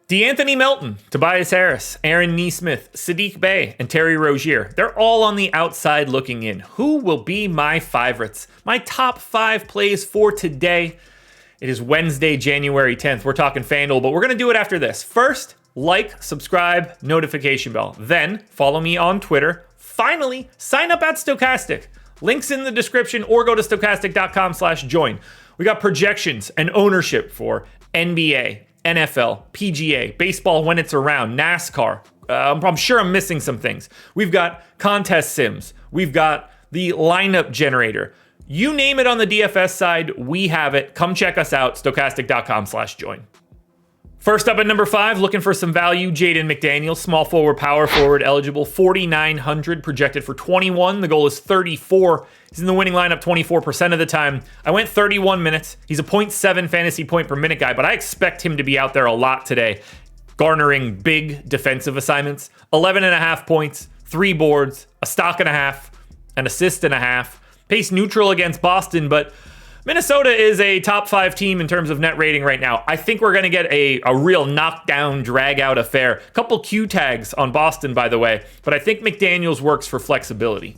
DeAnthony Melton, Tobias Harris, Aaron Nesmith, Sadiq Bey, and Terry Rozier. They're all on the outside looking in. Who will be my favorites? My top 5 plays for today. It is Wednesday, January 10th. We're talking FanDuel, but we're going to do it after this. First, like, subscribe, notification bell. Then, follow me on Twitter. Finally, sign up at Stokastic. Links in the description or go to stokastic.com/join. We got projections and ownership for NBA, NFL, PGA, baseball when it's around, NASCAR. I'm sure I'm missing some things. We've got contest sims. We've got the lineup generator. You name it on the DFS side, we have it. Come check us out, stokastic.com/join. First up at number 5, looking for some value, Jalen McDaniels, small forward, power forward eligible, 4,900, projected for 21. The goal is 34. He's in the winning lineup 24% of the time. I went 31 minutes. He's a 0.7 fantasy point per minute guy, but I expect him to be out there a lot today, garnering big defensive assignments. 11.5 points, 3 boards, a stock and a half, an assist and a half. Pace neutral against Boston, but Minnesota is a top 5 team in terms of net rating right now. I think we're going to get a real knockdown, drag-out affair. Couple Q tags on Boston, by the way, but I think McDaniels works for flexibility.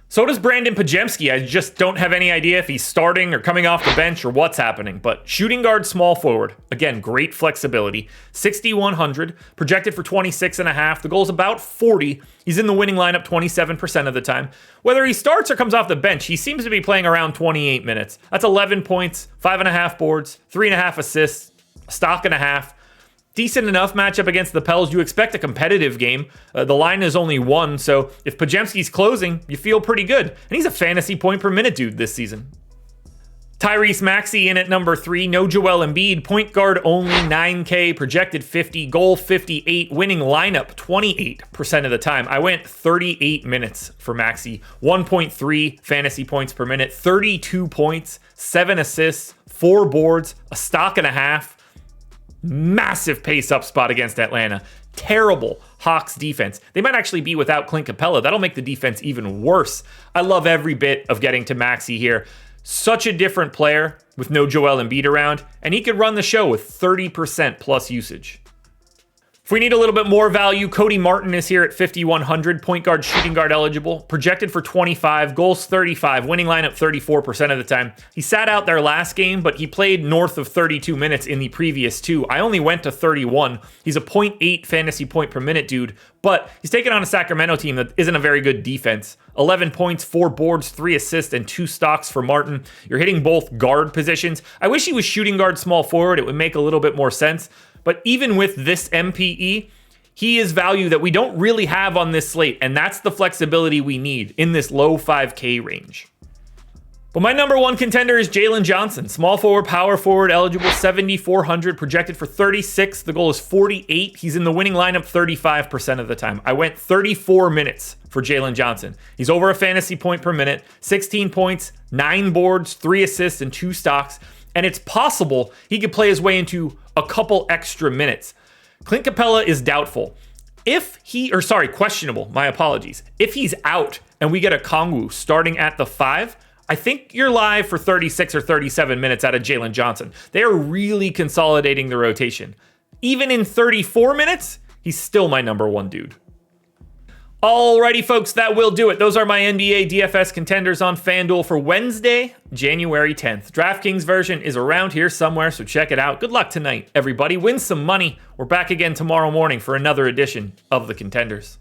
So does Brandon Pajemski. I just don't have any idea if he's starting or coming off the bench or what's happening. But shooting guard, small forward. Again, great flexibility. 6,100, projected for 26.5. The goal's about 40. He's in the winning lineup 27% of the time. Whether he starts or comes off the bench, he seems to be playing around 28 minutes. That's 11 points, 5.5 boards, 3.5 assists, a stock and a half. Decent enough matchup against the Pels. You expect a competitive game. The line is only 1, so if Pajemski's closing, you feel pretty good. And he's a fantasy point per minute dude this season. Tyrese Maxiell in at number 3. No Joel Embiid. Point guard only, 9K, projected 50, goal 58, winning lineup 28% of the time. I went 38 minutes for Maxiell. 1.3 fantasy points per minute, 32 points, 7 assists, 4 boards, a stock and a half. Massive pace up spot against Atlanta. Terrible Hawks defense. They might actually be without Clint Capella. That'll make the defense even worse. I love every bit of getting to Maxiell here. Such a different player with no Joel Embiid around, and he could run the show with 30% plus usage. If we need a little bit more value, Cody Martin is here at 5,100, point guard, shooting guard eligible, projected for 25, goals 35, winning lineup 34% of the time. He sat out their last game, but he played north of 32 minutes in the previous 2. I only went to 31. He's a 0.8 fantasy point per minute dude, but he's taking on a Sacramento team that isn't a very good defense. 11 points, 4 boards, 3 assists, and 2 stocks for Martin. You're hitting both guard positions. I wish he was shooting guard, small forward. It would make a little bit more sense. But even with this MPE, he is value that we don't really have on this slate, and that's the flexibility we need in this low 5K range. But my number 1 contender is Jaylen Johnson. Small forward, power forward, eligible, 7,400, projected for 36. The goal is 48. He's in the winning lineup 35% of the time. I went 34 minutes for Jaylen Johnson. He's over a fantasy point per minute, 16 points, 9 boards, 3 assists, and 2 stocks. And it's possible he could play his way into a couple extra minutes. Clint Capella is doubtful. Questionable, my apologies. If he's out and we get a Kongwu starting at the 5, I think you're live for 36 or 37 minutes out of Jaylen Johnson. They are really consolidating the rotation. Even in 34 minutes, he's still my number 1 dude. Alrighty, folks, that will do it. Those are my NBA DFS contenders on FanDuel for Wednesday, January 10th. DraftKings version is around here somewhere, so check it out. Good luck tonight, everybody. Win some money. We're back again tomorrow morning for another edition of the Contenders.